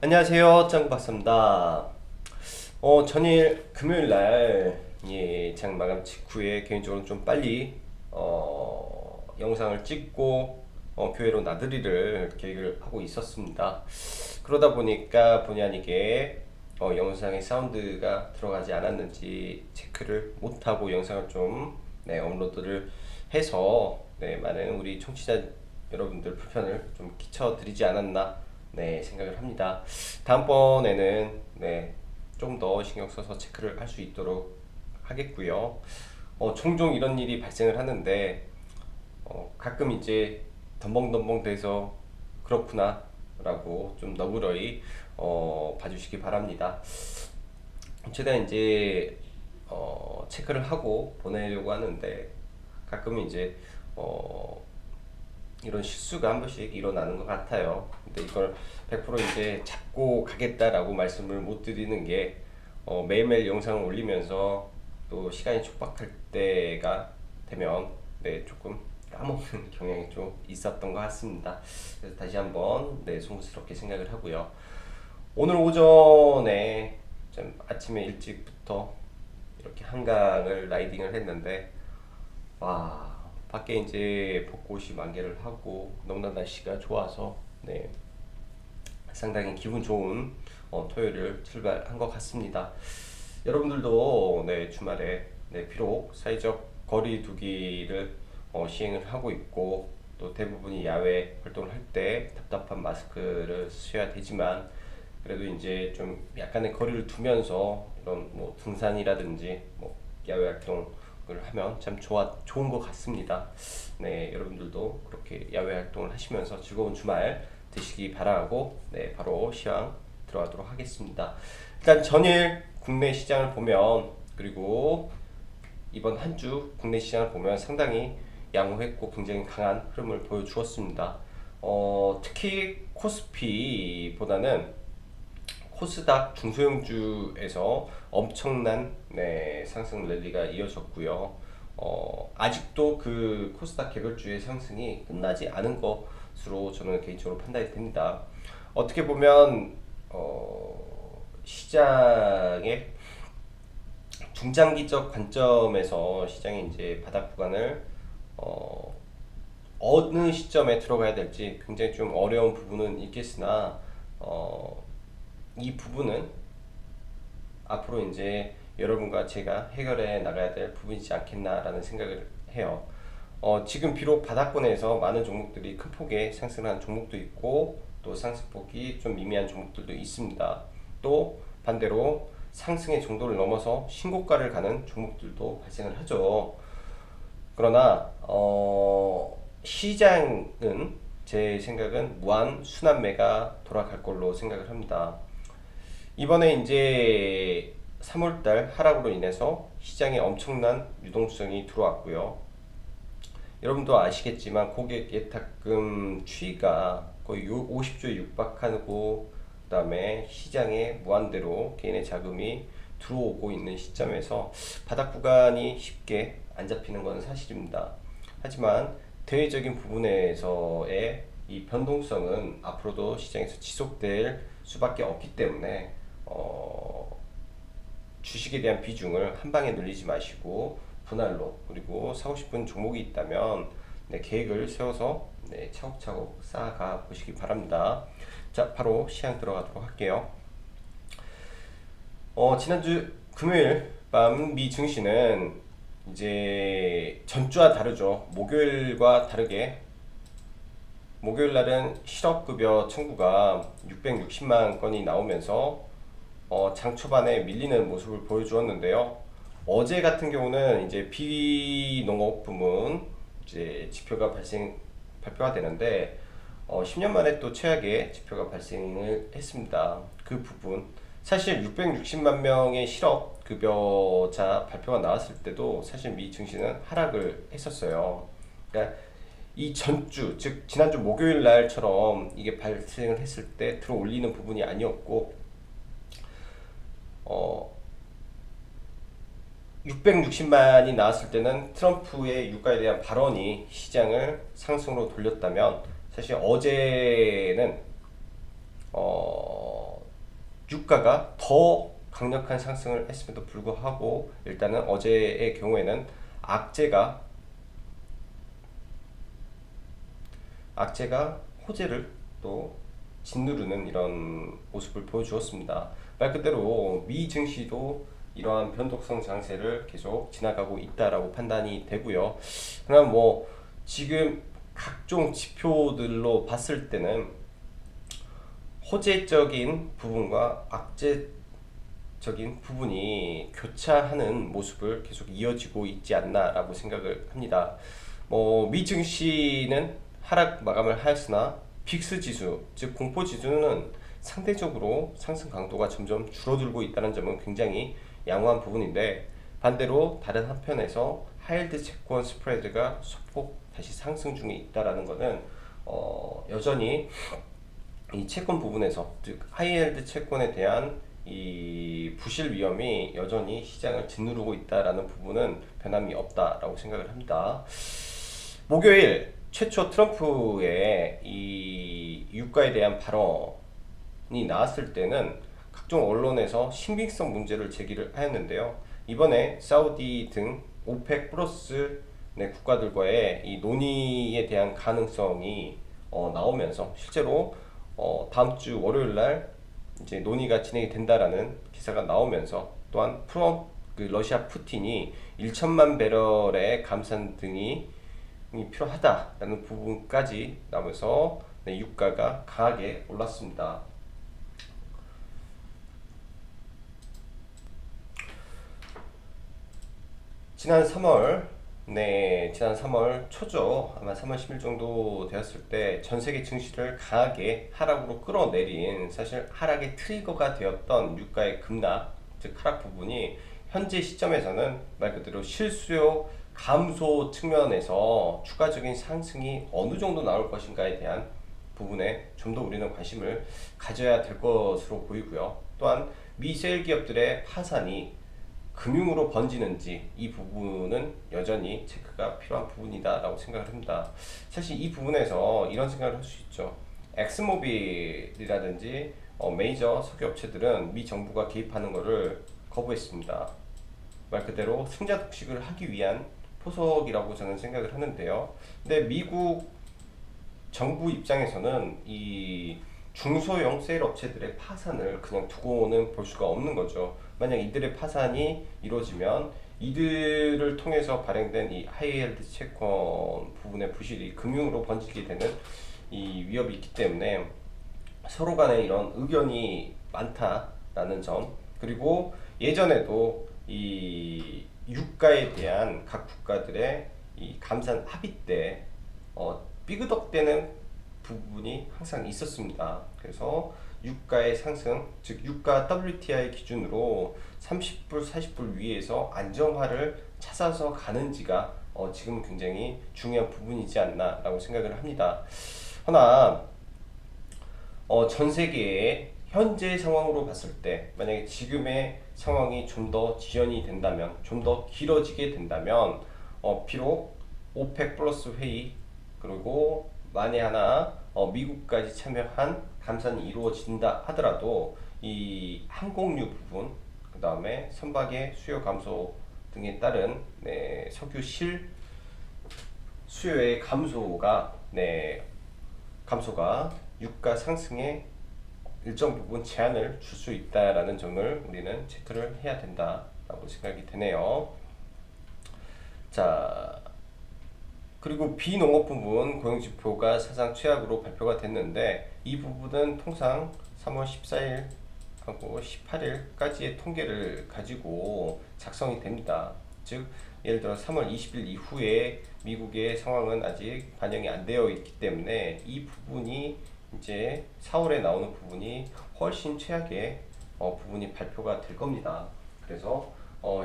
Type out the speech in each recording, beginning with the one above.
안녕하세요, 짱구 박사입니다. 전일 금요일 날, 장 마감 직후에 개인적으로 좀 빨리, 영상을 찍고, 교회로 나들이를 계획을 하고 있었습니다. 그러다 보니까 본의 아니게, 영상에 사운드가 들어가지 않았는지 체크를 못하고 영상을 좀, 업로드를 해서, 많은 우리 청취자 여러분들 불편을 좀 끼쳐드리지 않았나, 생각을 합니다. 다음번에는 좀 더 신경 써서 체크를 할 수 있도록 하겠고요. 종종 이런 일이 발생을 하는데 가끔 이제 덤벙덤벙 돼서 그렇구나 라고 좀 너그러이 봐주시기 바랍니다. 최대한 이제 체크를 하고 보내려고 하는데 가끔 이제 어, 이런 실수가 한 번씩 일어나는 것 같아요. 근데 이걸 100% 이제 잡고 가겠다라고 말씀을 못 드리는 게 매일매일 영상을 올리면서 또 시간이 촉박할 때가 되면 조금 까먹는 경향이 좀 있었던 것 같습니다. 그래서 다시 한번 송구스럽게 생각을 하고요. 오늘 오전에 좀 아침에 일찍부터 이렇게 한강을 라이딩을 했는데 와, 밖에 이제 벚꽃이 만개를 하고 너무나 날씨가 좋아서 상당히 기분 좋은 토요일을 출발한 것 같습니다. 여러분들도 주말에 비록 사회적 거리 두기를 시행을 하고 있고 또 대부분이 야외 활동을 할 때 답답한 마스크를 쓰셔야 되지만 그래도 이제 좀 약간의 거리를 두면서 이런 뭐 등산이라든지 뭐 야외 활동을 하면 참 좋은 것 같습니다. 여러분들도 그렇게 야외 활동을 하시면서 즐거운 주말 되시기 바라고 바로 시황 들어가도록 하겠습니다. 일단 전일 국내 시장을 보면 그리고 이번 한 주 국내 시장을 보면 상당히 양호했고 굉장히 강한 흐름을 보여주었습니다. 특히 코스피보다는 코스닥 중소형주에서 엄청난 상승 랠리가 이어졌고요. 아직도 그 코스닥 개별주의 상승이 끝나지 않은 것으로 저는 개인적으로 판단이 됩니다. 어떻게 보면 시장의 중장기적 관점에서 시장이 이제 바닥 구간을 어, 어느 시점에 들어가야 될지 굉장히 좀 어려운 부분은 있겠으나 이 부분은 앞으로 이제 여러분과 제가 해결해 나가야 될 부분이지 않겠나라는 생각을 해요. 지금 비록 바닥권에서 많은 종목들이 큰 폭의 상승한 종목도 있고 또 상승폭이 좀 미미한 종목들도 있습니다. 또 반대로 상승의 정도를 넘어서 신고가를 가는 종목들도 발생을 하죠. 그러나 시장은 제 생각은 무한 순환매가 돌아갈 걸로 생각을 합니다. 이번에 이제 3월달 하락으로 인해서 시장에 엄청난 유동성이 들어왔고요. 여러분도 아시겠지만 고객 예탁금 추이가 거의 50조에 육박하고 그다음에 시장에 무한대로 개인의 자금이 들어오고 있는 시점에서 바닥 구간이 쉽게 안 잡히는 것은 사실입니다. 하지만 대외적인 부분에서의 이 변동성은 앞으로도 시장에서 지속될 수밖에 없기 때문에 주식에 대한 비중을 한 방에 늘리지 마시고 분할로 그리고 사고 싶은 종목이 있다면 계획을 세워서 차곡차곡 쌓아가 보시기 바랍니다. 자, 바로 시향 들어가도록 할게요. 지난주 금요일 밤 미 증시는 이제 전주와 다르죠. 목요일과 다르게 목요일 날은 실업급여 청구가 660만 건이 나오면서 장 초반에 밀리는 모습을 보여주었는데요. 어제 같은 경우는 이제 비농업 부문 이제 지표가 발표가 되는데 10년 만에 또 최악의 지표가 발생을 했습니다. 그 부분 사실 660만 명의 실업 급여자 발표가 나왔을 때도 사실 미 증시는 하락을 했었어요. 그러니까 이 전주 즉 지난주 목요일 날처럼 이게 발생을 했을 때 들어 올리는 부분이 아니었고 660만이 나왔을 때는 트럼프의 유가에 대한 발언이 시장을 상승으로 돌렸다면 사실 어제는 유가가 더 강력한 상승을 했음에도 불구하고 일단은 어제의 경우에는 악재가 호재를 또 짓누르는 이런 모습을 보여주었습니다. 말 그대로 미 증시도 이러한 변동성 장세를 계속 지나가고 있다라고 판단이 되고요. 그럼 뭐 지금 각종 지표들로 봤을 때는 호재적인 부분과 악재적인 부분이 교차하는 모습을 계속 이어지고 있지 않나라고 생각을 합니다. 미 증시는 하락 마감을 하였으나 빅스 지수, 즉 공포 지수는 상대적으로 상승 강도가 점점 줄어들고 있다는 점은 굉장히 양호한 부분인데, 반대로 다른 한편에서 하이힐드 채권 스프레드가 소폭 다시 상승 중에 있다라는 것은 여전히 이 채권 부분에서, 즉 하이힐드 채권에 대한 이 부실 위험이 여전히 시장을 짓누르고 있다라는 부분은 변함이 없다라고 생각을 합니다. 목요일 최초 트럼프의 이 유가에 대한 발언이 나왔을 때는 각종 언론에서 신빙성 문제를 제기를 하였는데요. 이번에 사우디 등 오펙 플러스 국가들과의 이 논의에 대한 가능성이 나오면서 실제로 다음 주 월요일 날 이제 논의가 진행이 된다라는 기사가 나오면서, 또한 러시아 푸틴이 1천만 배럴의 감산 등이 필요하다라는 부분까지 나오면서 유가가 강하게 올랐습니다. 지난 3월 초죠. 아마 3월 10일 정도 되었을 때 전 세계 증시를 강하게 하락으로 끌어내린, 사실 하락의 트리거가 되었던 유가의 급락, 즉 하락 부분이 현재 시점에서는 말 그대로 실수요 감소 측면에서 추가적인 상승이 어느 정도 나올 것인가에 대한 부분에 좀 더 우리는 관심을 가져야 될 것으로 보이고요. 또한 미세일 기업들의 파산이 금융으로 번지는지, 이 부분은 여전히 체크가 필요한 부분이다라고 생각을 합니다. 사실 이 부분에서 이런 생각을 할 수 있죠. 엑스모빌이라든지 메이저 석유 업체들은 미 정부가 개입하는 것을 거부했습니다. 말 그대로 승자 독식을 하기 위한 포석이라고 저는 생각을 하는데요. 근데 미국 정부 입장에서는 이 중소형 세일 업체들의 파산을 그냥 두고는 볼 수가 없는 거죠. 만약 이들의 파산이 이루어지면 이들을 통해서 발행된 이 하이힐드 채권 부분의 부실이 금융으로 번지게 되는 이 위협이 있기 때문에 서로 간에 이런 의견이 많다라는 점, 그리고 예전에도 이 유가에 대한 각 국가들의 이 감산 합의 때 삐그덕대는 부분이 항상 있었습니다. 그래서 유가의 상승, 즉 유가 WTI 기준으로 30불, 40불 위에서 안정화를 찾아서 가는지가 지금 굉장히 중요한 부분이지 않나라고 생각을 합니다. 허나 전 세계의 현재 상황으로 봤을 때, 만약에 지금의 상황이 좀 더 지연이 된다면, 좀 더 길어지게 된다면, 비록 오펙 플러스 회의, 그리고 만에 하나 미국까지 참여한 감산이 이루어진다 하더라도 이 항공유 부분, 그 다음에 선박의 수요 감소 등에 따른 석유 실 수요의 감소가 유가 상승에 일정 부분 제한을 줄 수 있다라는 점을 우리는 체크를 해야 된다라고 생각이 되네요. 자, 그리고 비농업 부분 고용지표가 사상 최악으로 발표가 됐는데, 이 부분은 통상 3월 14일하고 18일까지의 통계를 가지고 작성이 됩니다. 즉 예를 들어 3월 20일 이후에 미국의 상황은 아직 반영이 안 되어 있기 때문에 이 부분이 이제 4월에 나오는 부분이 훨씬 최악의 부분이 발표가 될 겁니다. 그래서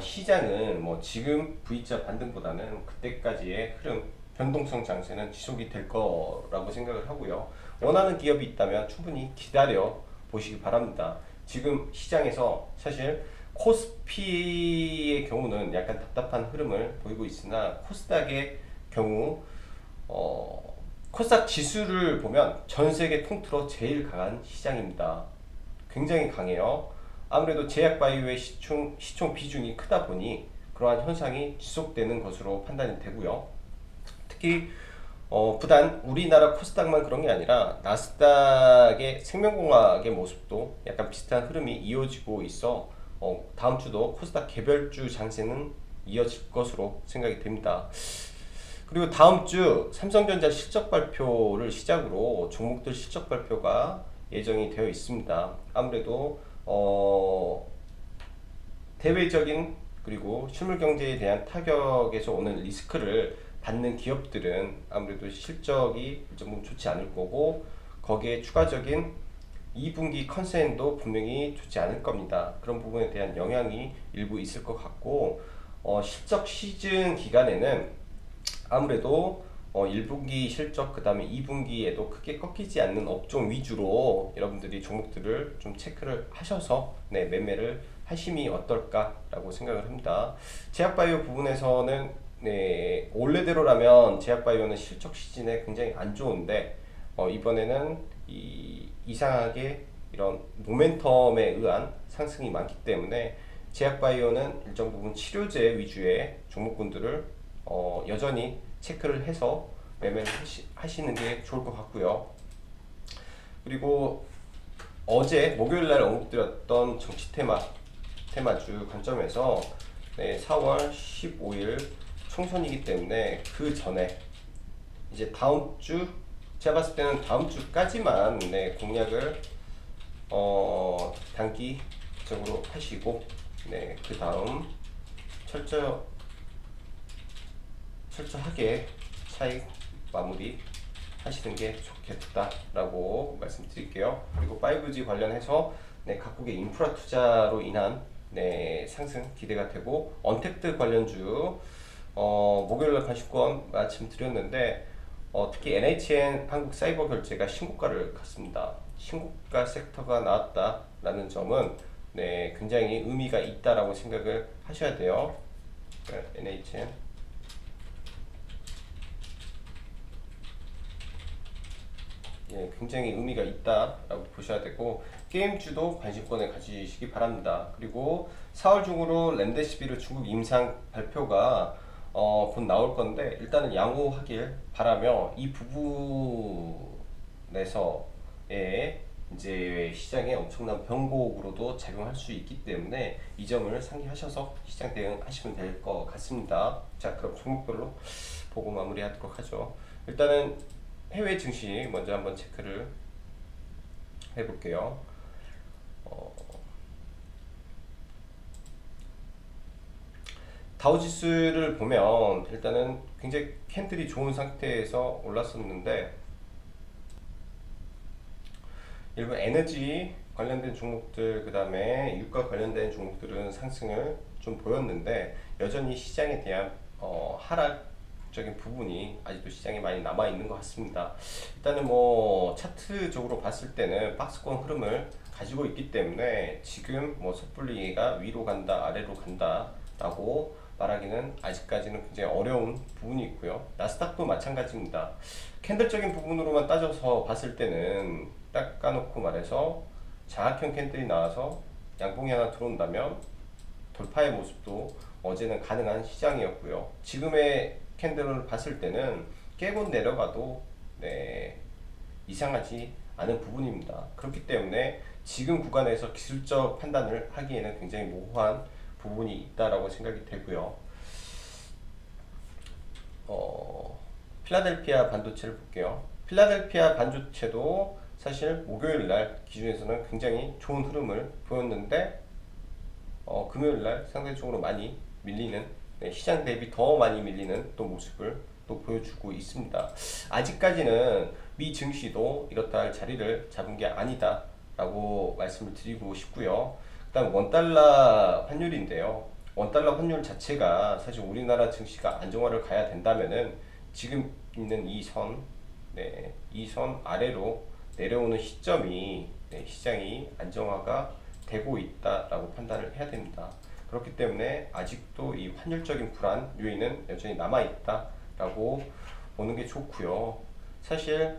시장은 뭐 지금 V자 반등보다는 그때까지의 흐름, 변동성 장세는 지속이 될 거라고 생각을 하고요. 원하는 기업이 있다면 충분히 기다려 보시기 바랍니다. 지금 시장에서 사실 코스피의 경우는 약간 답답한 흐름을 보이고 있으나, 코스닥의 경우 코스닥 지수를 보면 전 세계 통틀어 제일 강한 시장입니다. 굉장히 강해요. 아무래도 제약바이오의 시총 비중이 크다 보니 그러한 현상이 지속되는 것으로 판단이 되고요. 특히 부단 우리나라 코스닥만 그런 게 아니라 나스닥의 생명공학의 모습도 약간 비슷한 흐름이 이어지고 있어 다음 주도 코스닥 개별주 장세는 이어질 것으로 생각이 됩니다. 그리고 다음 주 삼성전자 실적 발표를 시작으로 종목들 실적 발표가 예정이 되어 있습니다. 아무래도 대외적인 그리고 실물 경제에 대한 타격에서 오는 리스크를 받는 기업들은 아무래도 실적이 일정 부분 좋지 않을 거고 거기에 추가적인 2분기 컨센도 분명히 좋지 않을 겁니다. 그런 부분에 대한 영향이 일부 있을 것 같고 실적 시즌 기간에는 아무래도 1분기 실적 그 다음에 2분기에도 크게 꺾이지 않는 업종 위주로 여러분들이 종목들을 좀 체크를 하셔서 네, 매매를 하심이 어떨까라고 생각을 합니다. 제약바이오 부분에서는 네, 원래대로라면 제약바이오는 실적 시즌에 굉장히 안 좋은데 이번에는 이상하게 이런 모멘텀에 의한 상승이 많기 때문에 제약바이오는 일정 부분 치료제 위주의 종목군들을 여전히 체크를 해서 매매를 하시는 게 좋을 것 같고요. 그리고 어제 목요일날 언급드렸던 정치 테마주 관점에서 네, 4월 15일 총선이기 때문에 그 전에 이제 다음 주 제가 봤을 때는 다음 주까지만 네, 공략을 단기적으로 하시고 네, 그 다음 철저하게 차익 마무리 하시는 게 좋겠다라고 말씀드릴게요. 그리고 5G 관련해서 네, 각국의 인프라 투자로 인한 네, 상승 기대가 되고 언택트 관련주 목요일날 관심권 마침 드렸는데 특히 NHN 한국사이버결제가 신고가를 갔습니다. 신고가 섹터가 나왔다라는 점은 네, 굉장히 의미가 있다라고 생각을 하셔야 돼요. NHN 예, 굉장히 의미가 있다라고 보셔야 되고 게임주도 관심권을 가지시기 바랍니다. 그리고 4월 중으로 remdesivir 중국 임상 발표가 곧 나올 건데 일단은 양호하길 바라며 이 부분에서의 이제 시장에 엄청난 변곡으로도 작용할 수 있기 때문에 이 점을 상기하셔서 시장 대응하시면 될 것 같습니다. 자, 그럼 종목별로 보고 마무리하도록 하죠. 일단은 해외 증시 먼저 한번 체크를 해볼게요. 다우지수를 보면 일단은 굉장히 캔들이 좋은 상태에서 올랐었는데 일부 에너지 관련된 종목들 그 다음에 유가 관련된 종목들은 상승을 좀 보였는데 여전히 시장에 대한 하락적인 부분이 아직도 시장에 많이 남아 있는 것 같습니다. 일단은 뭐 차트적으로 봤을 때는 박스권 흐름을 가지고 있기 때문에 지금 뭐 섣불리가 위로 간다 아래로 간다 라고 말하기는 아직까지는 굉장히 어려운 부분이 있고요. 나스닥도 마찬가지입니다. 캔들적인 부분으로만 따져서 봤을 때는 딱 까놓고 말해서 장악형 캔들이 나와서 양봉이 하나 들어온다면 돌파의 모습도 어제는 가능한 시장이었고요. 지금의 캔들을 봤을 때는 깨고 내려가도 네, 이상하지 않은 부분입니다. 그렇기 때문에 지금 구간에서 기술적 판단을 하기에는 굉장히 모호한 부분이 있다라고 생각이 되고요. 필라델피아 반도체를 볼게요. 필라델피아 반도체도 사실 목요일날 기준에서는 굉장히 좋은 흐름을 보였는데 금요일날 상대적으로 많이 밀리는 네, 시장 대비 더 많이 밀리는 또 모습을 또 보여주고 있습니다. 아직까지는 미 증시도 이렇다 할 자리를 잡은 게 아니다 라고 말씀을 드리고 싶고요. 일단 원달러 환율인데요. 원달러 환율 자체가 사실 우리나라 증시가 안정화를 가야 된다면은 지금 있는 이 선, 네, 이 선 아래로 내려오는 시점이 네, 시장이 안정화가 되고 있다라고 판단을 해야 됩니다. 그렇기 때문에 아직도 이 환율적인 불안 요인은 여전히 남아 있다라고 보는 게 좋고요. 사실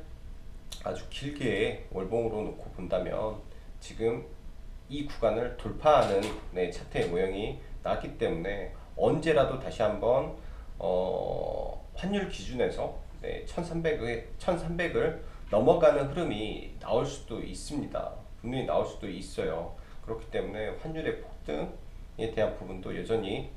아주 길게 월봉으로 놓고 본다면 지금 이 구간을 돌파하는 네, 차트의 모형이 나왔기 때문에 언제라도 다시 한번 환율 기준에서 네, 1300을 넘어가는 흐름이 나올 수도 있습니다. 분명히 나올 수도 있어요. 그렇기 때문에 환율의 폭등에 대한 부분도 여전히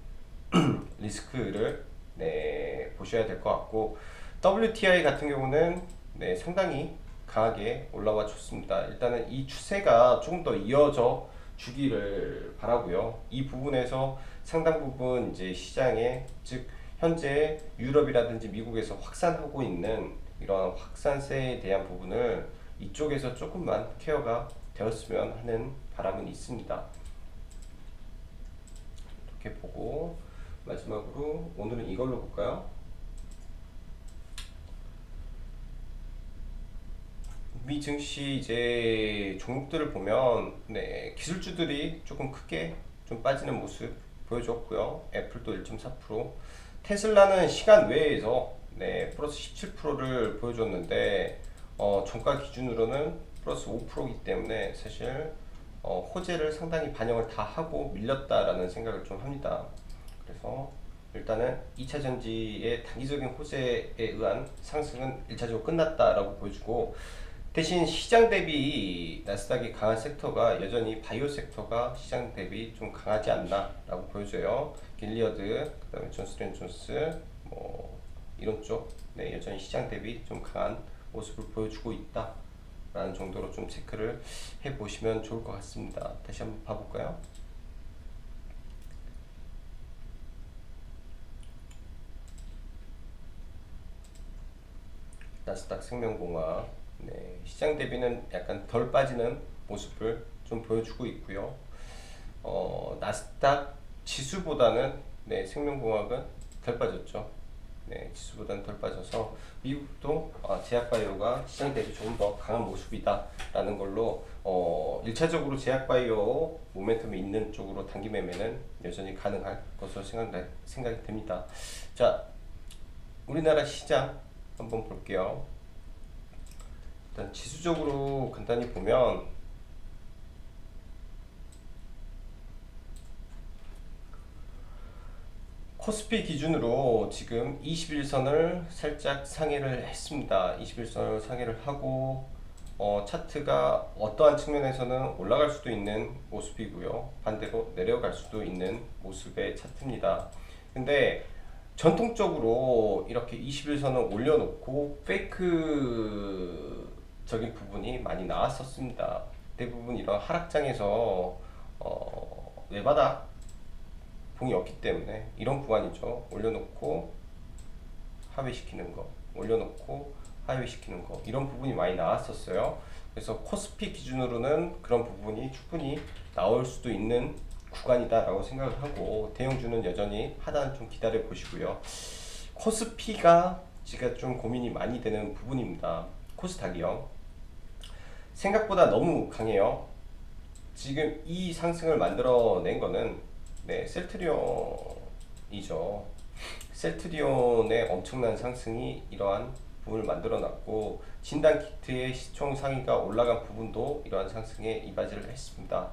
리스크를 네, 보셔야 될 것 같고, WTI 같은 경우는 네, 상당히 강하게 올라와 줬습니다. 일단은 이 추세가 조금 더 이어져 주기를 바라고요. 이 부분에서 상당 부분 이제 시장에, 즉 현재 유럽이라든지 미국에서 확산하고 있는 이런 확산세에 대한 부분을 이쪽에서 조금만 케어가 되었으면 하는 바람은 있습니다. 이렇게 보고 마지막으로 오늘은 이걸로 볼까요? 미 증시 이제 종목들을 보면 네, 기술주들이 조금 크게 좀 빠지는 모습 보여줬고요. 애플도 1.4%, 테슬라는 시간 외에서 네, 플러스 17%를 보여줬는데 종가 기준으로는 플러스 5%이기 때문에 사실 호재를 상당히 반영을 다 하고 밀렸다라는 생각을 좀 합니다. 그래서 일단은 2차 전지의 단기적인 호재에 의한 상승은 1차적으로 끝났다라고 보여주고, 대신 시장 대비 나스닥이 강한 섹터가 여전히 바이오 섹터가 시장 대비 좀 강하지 않나라고 보여줘요. 길리어드, 그다음에 존스앤존스, 뭐 이런 쪽, 네, 여전히 시장 대비 좀 강한 모습을 보여주고 있다라는 정도로 좀 체크를 해보시면 좋을 것 같습니다. 다시 한번 봐볼까요? 나스닥 생명공학, 네, 시장 대비는 약간 덜 빠지는 모습을 좀 보여주고 있고요. 나스닥 지수보다는 네, 생명공학은 덜 빠졌죠. 네, 지수보다는 덜 빠져서 미국도 제약바이오가 시장 대비 조금 더 강한 모습이다라는 걸로 1차적으로 제약바이오 모멘텀이 있는 쪽으로 단기 매매는 여전히 가능할 것으로 생각이 됩니다. 자, 우리나라 시장 한번 볼게요. 일단 지수적으로 간단히 보면 코스피 기준으로 지금 21선을 살짝 상회를 했습니다. 21선을 상회를 하고 차트가 어떠한 측면에서는 올라갈 수도 있는 모습이고요. 반대로 내려갈 수도 있는 모습의 차트입니다. 근데 전통적으로 이렇게 21선을 올려놓고 페이크적인 부분이 많이 나왔었습니다. 대부분 이런 하락장에서 외바닥 봉이 없기 때문에 이런 구간이죠. 올려놓고 하회시키는 거, 올려놓고 하회시키는 거, 이런 부분이 많이 나왔었어요. 그래서 코스피 기준으로는 그런 부분이 충분히 나올 수도 있는 구간이다라고 생각을 하고, 대형주는 여전히 하단 좀 기다려 보시고요. 코스피가 제가 좀 고민이 많이 되는 부분입니다. 코스닥이요. 생각보다 너무 강해요. 지금 이 상승을 만들어낸 거는 네, 셀트리온이죠. 셀트리온의 엄청난 상승이 이러한 부분을 만들어놨고, 진단키트의 시총 상위가 올라간 부분도 이러한 상승에 이바지를 했습니다.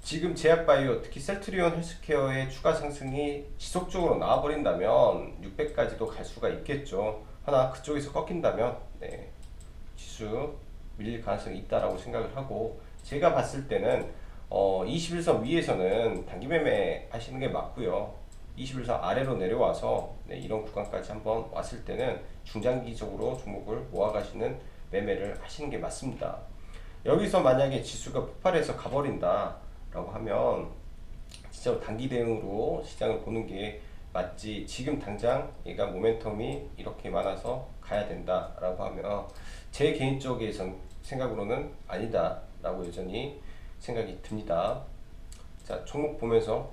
지금 제약바이오, 특히 셀트리온 헬스케어의 추가 상승이 지속적으로 나와버린다면 600까지도 갈 수가 있겠죠. 하나 그쪽에서 꺾인다면 네, 지수 밀릴 가능성이 있다라고 생각을 하고, 제가 봤을 때는 21선 위에서는 단기 매매 하시는 게 맞고요. 21선 아래로 내려와서 네, 이런 구간까지 한번 왔을 때는 중장기적으로 종목을 모아가시는 매매를 하시는 게 맞습니다. 여기서 만약에 지수가 폭발해서 가버린다 라고 하면 진짜 단기 대응으로 시장을 보는 게 맞지, 지금 당장 얘가 모멘텀이 이렇게 많아서 가야 된다 라고 하면 제 개인적인 생각으로는 아니다 라고 여전히 생각이 듭니다. 자, 종목 보면서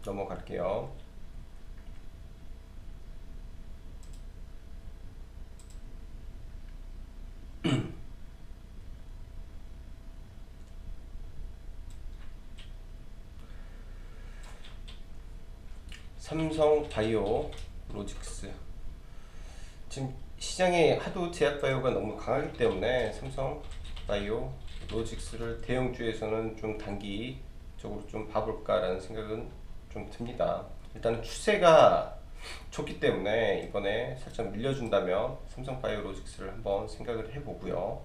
넘어갈게요. 삼성 바이오 로직스, 지금 시장에 하도 제약바이오가 너무 강하기 때문에 삼성 바이오 로직스를 대형주에서는 좀 단기적으로 좀 봐볼까라는 생각은 좀 듭니다. 일단은 추세가 좋기 때문에 이번에 살짝 밀려준다면 삼성바이오로직스를 한번 생각을 해보고요.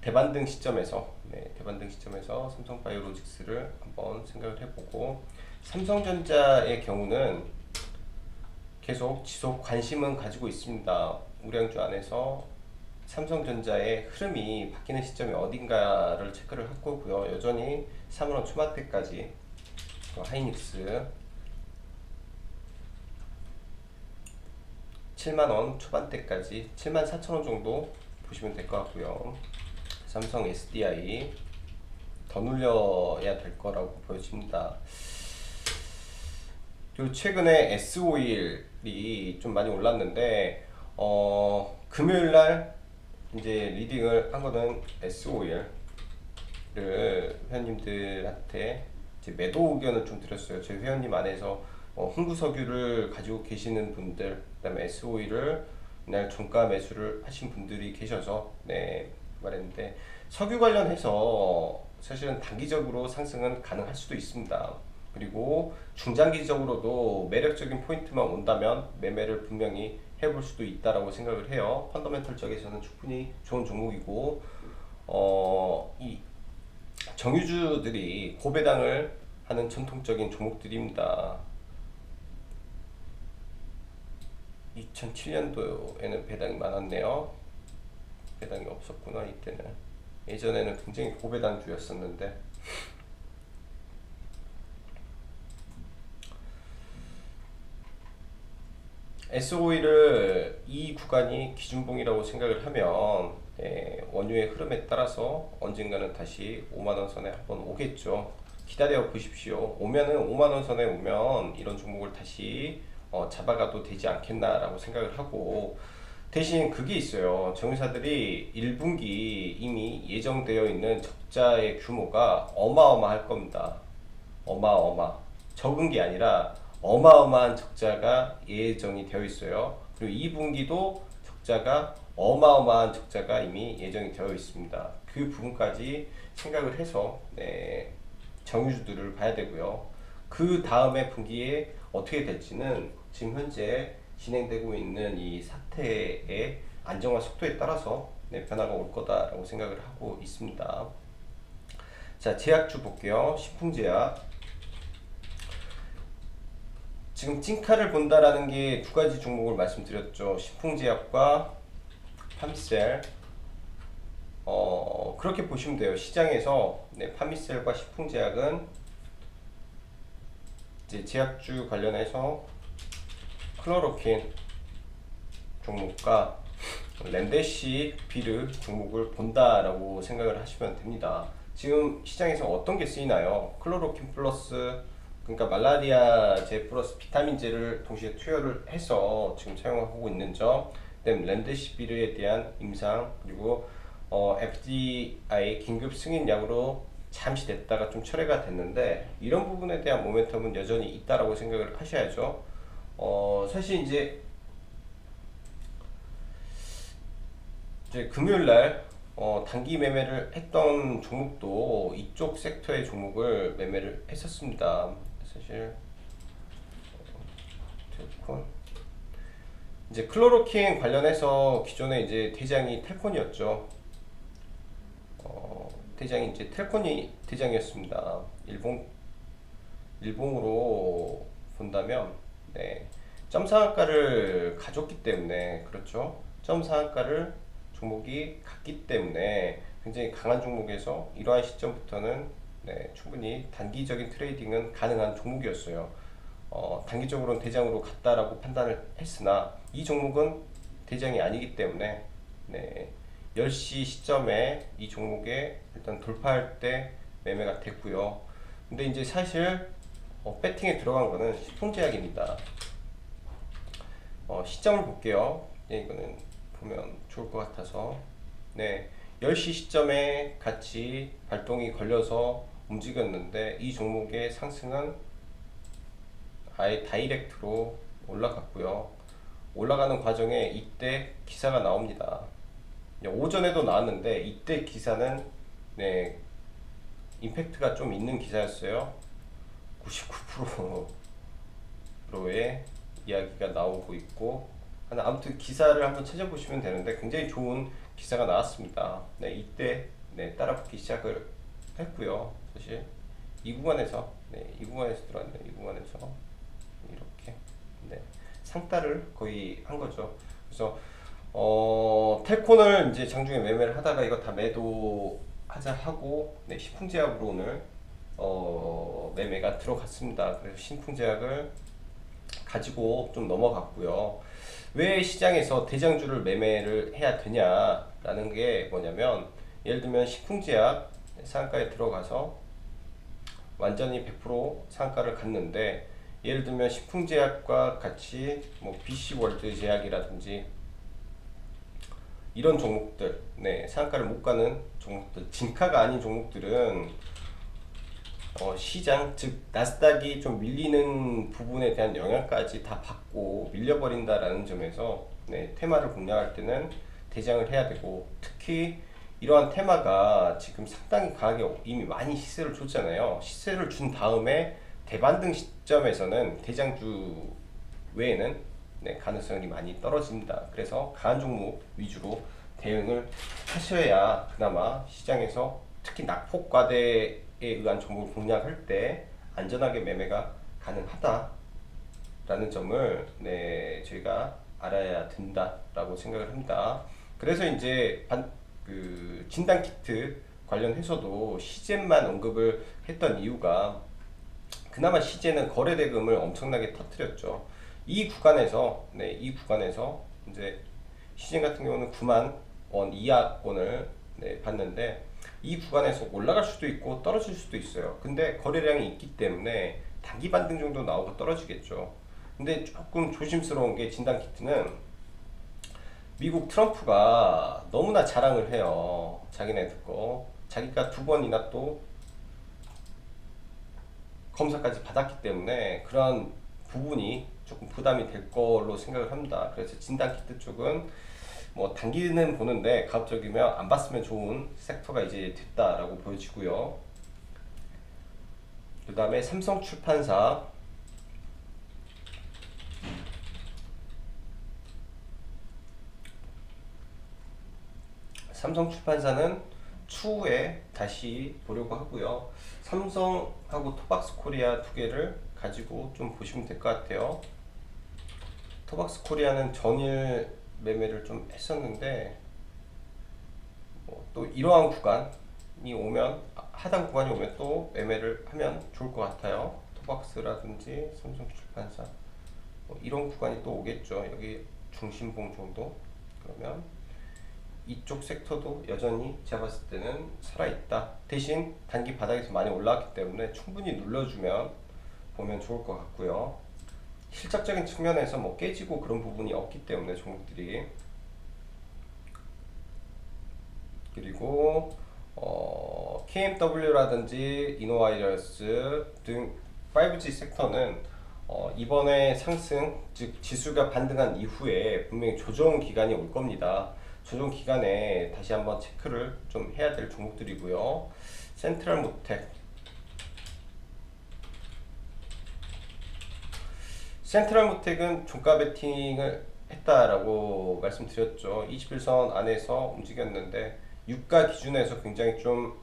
대반등 시점에서 대반등 시점에서 삼성바이오로직스를 한번 생각을 해보고, 삼성전자의 경우는 계속 지속 관심은 가지고 있습니다. 우량주 안에서 삼성전자의 흐름이 바뀌는 시점이 어딘가를 체크를 할 거고요. 여전히 3월 초반대까지 하이닉스 7만원 초반대까지 74,000원 정도 보시면 될 것 같고요. 삼성 SDI 더 눌려야 될 거라고 보여집니다. 그리고 최근에 S51이 좀 많이 올랐는데, 금요일날 이제 리딩을 한 거는 S51을 회원님들한테 이제 매도 의견을 좀 드렸어요. 저희 회원님 안에서 흥구석유를 가지고 계시는 분들, 그 다음에 S51을 이날 종가 매수를 하신 분들이 계셔서 말했는데, 석유 관련해서 사실은 단기적으로 상승은 가능할 수도 있습니다. 그리고 중장기적으로도 매력적인 포인트만 온다면 매매를 분명히 해볼 수도 있다라고 생각을 해요. 펀더멘털 쪽에서는 충분히 좋은 종목이고, 이 정유주들이 고배당을 하는 전통적인 종목들입니다. 2007년도에는 배당이 많았네요. 배당이 없었구나. 이때는 예전에는 굉장히 고배당주였었는데, S51을 이 구간이 기준봉이라고 생각을 하면 원유의 흐름에 따라서 언젠가는 다시 5만원 선에 한번 오겠죠. 기다려 보십시오. 오면은 5만원 선에 오면 이런 종목을 다시 잡아가도 되지 않겠나라고 생각을 하고, 대신 그게 있어요. 정유사들이 1분기 이미 예정되어 있는 적자의 규모가 어마어마할 겁니다. 적은 게 아니라 어마어마한 적자가 예정이 되어 있어요. 그리고 2분기도 어마어마한 적자가 이미 예정이 되어 있습니다. 그 부분까지 생각을 해서 정유주들을 봐야 되고요. 그 다음에 분기에 어떻게 될지는 지금 현재 진행되고 있는 이 사태의 안정화 속도에 따라서 변화가 올 거다라고 생각을 하고 있습니다. 자, 제약주 볼게요. 식품제약. 지금 찐카를 본다라는 게 두 가지 종목을 말씀드렸죠. 식품제약과 파미셀. 그렇게 보시면 돼요. 시장에서 파미셀과 식품제약은 이제 제약주 관련해서 클로로킨 종목과 렌데시비르 종목을 본다라고 생각을 하시면 됩니다. 지금 시장에서 어떤 게 쓰이나요? 클로로킨 플러스, 그러니까 말라리아제 플러스 비타민제를 동시에 투여를 해서 지금 사용하고 있는 점, 그다음 렌데시비르에 대한 임상, 그리고 FDI 긴급 승인약으로 잠시 됐다가 좀 철회가 됐는데, 이런 부분에 대한 모멘텀은 여전히 있다라고 생각을 하셔야죠. 사실 이제 금요일날 단기 매매를 했던 종목도 이쪽 섹터의 종목을 매매를 했었습니다. 사실 텔콘, 이제 클로로킨 관련해서 기존에 이제 대장이 텔콘이었죠. 대장이 이제 텔콘이 대장이었습니다. 일봉으로 본다면 점상한가를 가졌기 때문에, 그렇죠. 점상한가를 종목이 갔기 때문에 굉장히 강한 종목에서 이러한 시점부터는 충분히 단기적인 트레이딩은 가능한 종목이었어요. 단기적으로는 대장으로 갔다라고 판단을 했으나 이 종목은 대장이 아니기 때문에 10시 시점에 이 종목에 일단 돌파할 때 매매가 됐고요. 근데 이제 사실 배팅에 들어간 거는 식품제약입니다. 시점을 볼게요. 이거는 보면 좋을 것 같아서 10시 시점에 같이 발동이 걸려서 움직였는데, 이 종목의 상승은 아예 다이렉트로 올라갔고요. 올라가는 과정에 이때 기사가 나옵니다. 오전에도 나왔는데 이때 기사는 네, 임팩트가 좀 있는 기사였어요. 99%의 이야기가 나오고 있고, 아무튼 기사를 한번 찾아보시면 되는데 굉장히 좋은 기사가 나왔습니다. 네, 이때 네, 따라붙기 시작을 했고요. 사실 이 구간에서 이 구간에서 들어왔네요. 이 구간에서 이렇게 네, 상따를 거의 한 거죠. 그래서 텔콘을 이제 장중에 매매를 하다가 이거 다 매도하자 하고 네, 신풍제약으로 오늘 매매가 들어갔습니다. 그래서 신풍제약을 가지고 좀 넘어갔고요. 왜 시장에서 대장주를 매매를 해야 되냐라는 게 뭐냐면, 예를 들면 신풍제약 상가에 들어가서 완전히 100% 상가를 갔는데, 예를 들면 신풍제약과 같이 뭐 BC월드 제약이라든지 이런 종목들, 네, 상가를 못 가는 종목들, 진카가 아닌 종목들은 시장, 즉 나스닥이 좀 밀리는 부분에 대한 영향까지 다 받고 밀려버린다라는 점에서 네, 테마를 공략할 때는 대장을 해야 되고, 특히 이러한 테마가 지금 상당히 강하게 이미 많이 시세를 줬잖아요. 시세를 준 다음에 대반등 시점에서는 대장주 외에는 네, 가능성이 많이 떨어집니다. 그래서 강한 종목 위주로 대응을 하셔야 그나마 시장에서 특히 낙폭 과대에 의한 종목을 공략할 때 안전하게 매매가 가능하다라는 점을 네, 저희가 알아야 된다라고 생각을 합니다. 그래서 이제 그 진단 키트 관련해서도 시젠만 언급을 했던 이유가, 그나마 시제는 거래 대금을 엄청나게 터뜨렸죠. 이 구간에서 이제 시즌 같은 경우는 9만 원 이하권을 네, 봤는데, 이 구간에서 올라갈 수도 있고 떨어질 수도 있어요. 근데 거래량이 있기 때문에 단기 반등 정도 나오고 떨어지겠죠. 근데 조금 조심스러운 게, 진단 키트는 미국 트럼프가 너무나 자랑을 해요. 자기네들 거. 자기가 두 번이나 또 검사까지 받았기 때문에 그런 부분이 조금 부담이 될 걸로 생각을 합니다. 그래서 진단키트 쪽은 뭐 단기는 보는데 가급적이면 안 봤으면 좋은 섹터가 이제 됐다라고 보여지고요. 그 다음에 삼성출판사, 삼성출판사는 추후에 다시 보려고 하고요. 삼성하고 토박스 코리아 두 개를 가지고 좀 보시면 될 것 같아요. 토박스 코리아는 전일 매매를 좀 했었는데, 또 이러한 구간이 오면, 하단 구간이 오면 또 매매를 하면 좋을 것 같아요. 토박스라든지 삼성출판사 이런 구간이 또 오겠죠. 여기 중심봉 정도. 그러면 이쪽 섹터도 여전히 제가 봤을 때는 살아있다. 대신 단기 바닥에서 많이 올라왔기 때문에 충분히 눌러주면 보면 좋을 것 같고요. 실적적인 측면에서 뭐 깨지고 그런 부분이 없기 때문에 종목들이, 그리고 KMW라든지 이노와이러스 등 5G 섹터는 이번에 상승, 즉 지수가 반등한 이후에 분명히 조정 기간이 올 겁니다. 조정 기간에 다시 한번 체크를 좀 해야 될 종목들이고요. 센트럴모텍은 종가 베팅을 했다라고 말씀드렸죠. 21선 안에서 움직였는데 유가 기준에서 굉장히 좀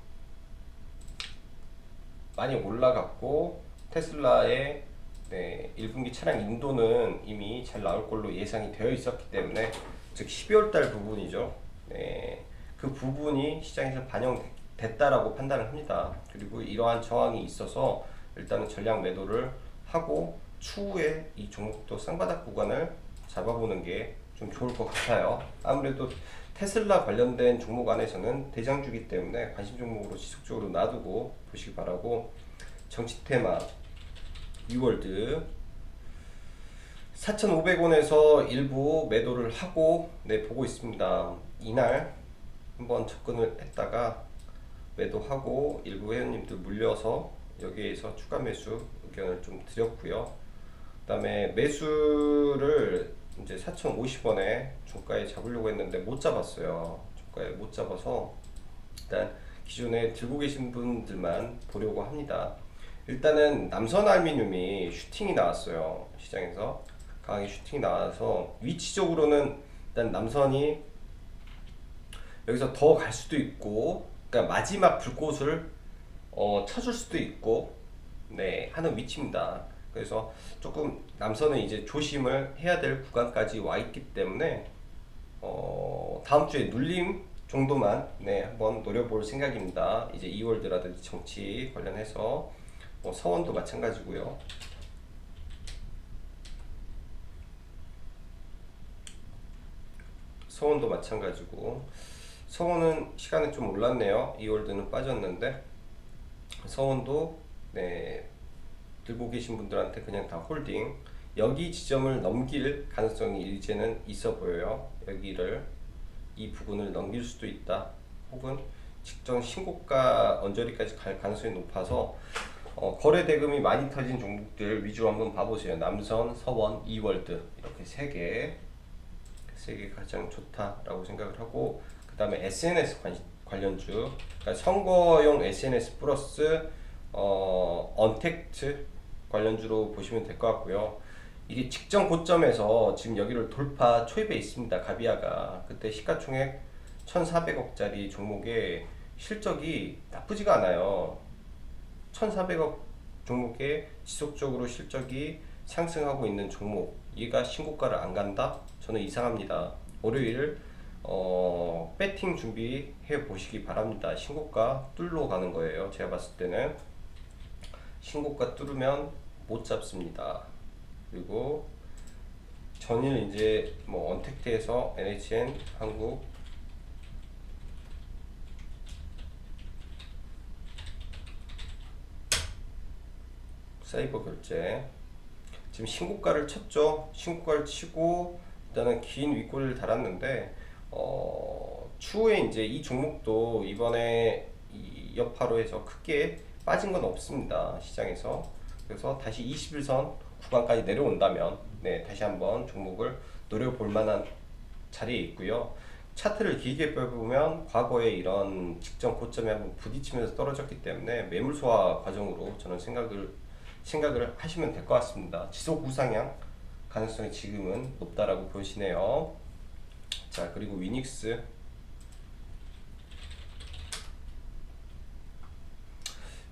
많이 올라갔고, 테슬라의 네, 1분기 차량 인도는 이미 잘 나올 걸로 예상이 되어 있었기 때문에, 즉 12월 달 부분이죠. 네, 그 부분이 시장에서 반영됐다라고 판단을 합니다. 그리고 이러한 저항이 있어서 일단은 전량 매도를 하고 추후에 이 종목도 쌍바닥 구간을 잡아보는 게 좀 좋을 것 같아요. 아무래도 테슬라 관련된 종목 안에서는 대장주기 때문에 관심 종목으로 지속적으로 놔두고 보시기 바라고, 정치테마 유월드 4,500원에서 일부 매도를 하고 네, 보고 있습니다. 이날 한번 접근을 했다가 매도하고 일부 회원님들 물려서 여기에서 추가 매수 의견을 좀 드렸고요. 그 다음에 매수를 이제 4,050원에 종가에 잡으려고 했는데 못 잡았어요. 주가에 못 잡아서 일단 기존에 들고 계신 분들만 보려고 합니다. 일단은 남선 알루미늄이 슈팅이 나왔어요. 시장에서 강하게 슈팅이 나와서 위치적으로는 일단 남선이 여기서 더 갈 수도 있고, 그러니까 마지막 불꽃을 쳐줄 수도 있고, 네, 하는 위치입니다. 그래서 조금 남선은 이제 조심을 해야 될 구간까지 와 있기 때문에 다음 주에 눌림 정도만 네, 한번 노려볼 생각입니다. 이제 이월드라든지 정치 관련해서 서원도 마찬가지고요. 서원도 마찬가지고, 서원은 시간이 좀 올랐네요. 이월드는 빠졌는데 서원도 네, 들고 계신 분들한테 그냥 다 홀딩. 여기 지점을 넘길 가능성이 이제는 있어 보여요. 여기를, 이 부분을 넘길 수도 있다. 혹은 직전 신고가 언저리까지 갈 가능성이 높아서 거래 대금이 많이 터진 종목들 위주로 한번 봐보세요. 남선, 서원, 이월드 이렇게 세 개 가장 좋다라고 생각을 하고, 그 다음에 SNS 관련주, 그러니까 선거용 SNS 플러스 언택트 관련주로 보시면 될 것 같고요. 이게 직전 고점에서 지금 여기를 돌파 초입에 있습니다. 가비아가 그때 시가총액 1,400억짜리 종목의 실적이 나쁘지가 않아요. 1,400억 종목에 지속적으로 실적이 상승하고 있는 종목, 얘가 신고가를 안 간다? 저는 이상합니다. 월요일 배팅 준비해 보시기 바랍니다. 신고가 뚫러 가는 거예요. 제가 봤을 때는 신고가 뚫으면 못 잡습니다. 그리고 전일 이제 뭐 언택트에서 NHN 한국 사이버 결제 지금 신고가를 쳤죠. 신고가를 치고 일단은 긴 윗꼬리를 달았는데 추후에 이제 이 종목도 이번에 이 여파로 해서 크게 빠진 건 없습니다. 시장에서. 그래서 다시 21선 구간까지 내려온다면 네, 다시 한번 종목을 노려볼 만한 자리에 있고요. 차트를 길게 빼보면 과거에 이런 직전 고점에 한번 부딪히면서 떨어졌기 때문에 매물 소화 과정으로 저는 생각을 하시면 될 것 같습니다. 지속 우상향 가능성이 지금은 높다라고 보시네요. 자, 그리고 위닉스.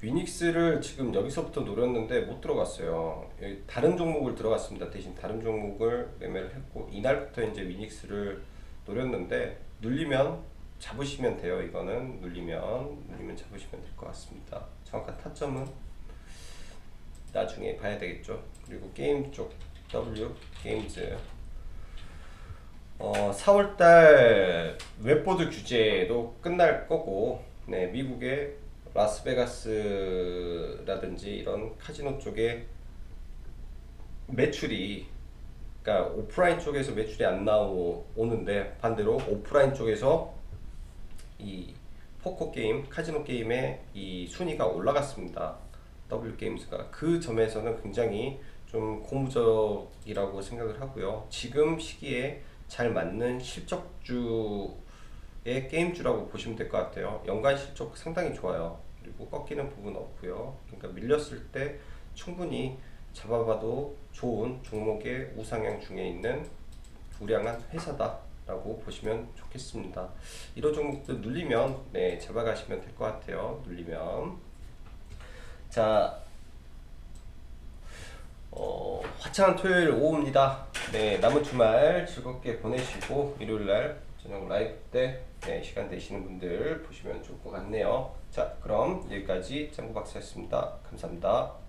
위닉스를 지금 여기서부터 노렸는데 못 들어갔어요. 여기 다른 종목을 들어갔습니다. 대신 다른 종목을 매매를 했고, 이날부터 이제 위닉스를 노렸는데 눌리면 잡으시면 돼요. 이거는 눌리면 잡으시면 될 것 같습니다. 정확한 타점은 나중에 봐야 되겠죠. 그리고 게임 쪽 W 게임즈 4월달 웹보드 규제도 끝날 거고, 네, 미국의 라스베가스라든지 이런 카지노 쪽에 매출이, 그러니까 오프라인 쪽에서 매출이 안 나오는데 반대로 오프라인 쪽에서 이 포커 게임, 카지노 게임의 이 순위가 올라갔습니다. W 게임즈가 그 점에서는 굉장히 좀 고무적이라고 생각을 하고요. 지금 시기에 잘 맞는 실적주의 게임주라고 보시면 될 것 같아요. 연간 실적 상당히 좋아요. 그리고 꺾이는 부분 없고요. 그러니까 밀렸을 때 충분히 잡아봐도 좋은 종목의 우상향 중에 있는 우량한 회사다라고 보시면 좋겠습니다. 이런 종목들 눌리면 네, 잡아가시면 될 것 같아요. 눌리면. 자, 화창한 토요일 오후입니다. 네, 남은 주말 즐겁게 보내시고 일요일날 저녁 라이브 때 네, 시간 되시는 분들 보시면 좋을 것 같네요. 자, 그럼 여기까지 짱구박사였습니다. 감사합니다.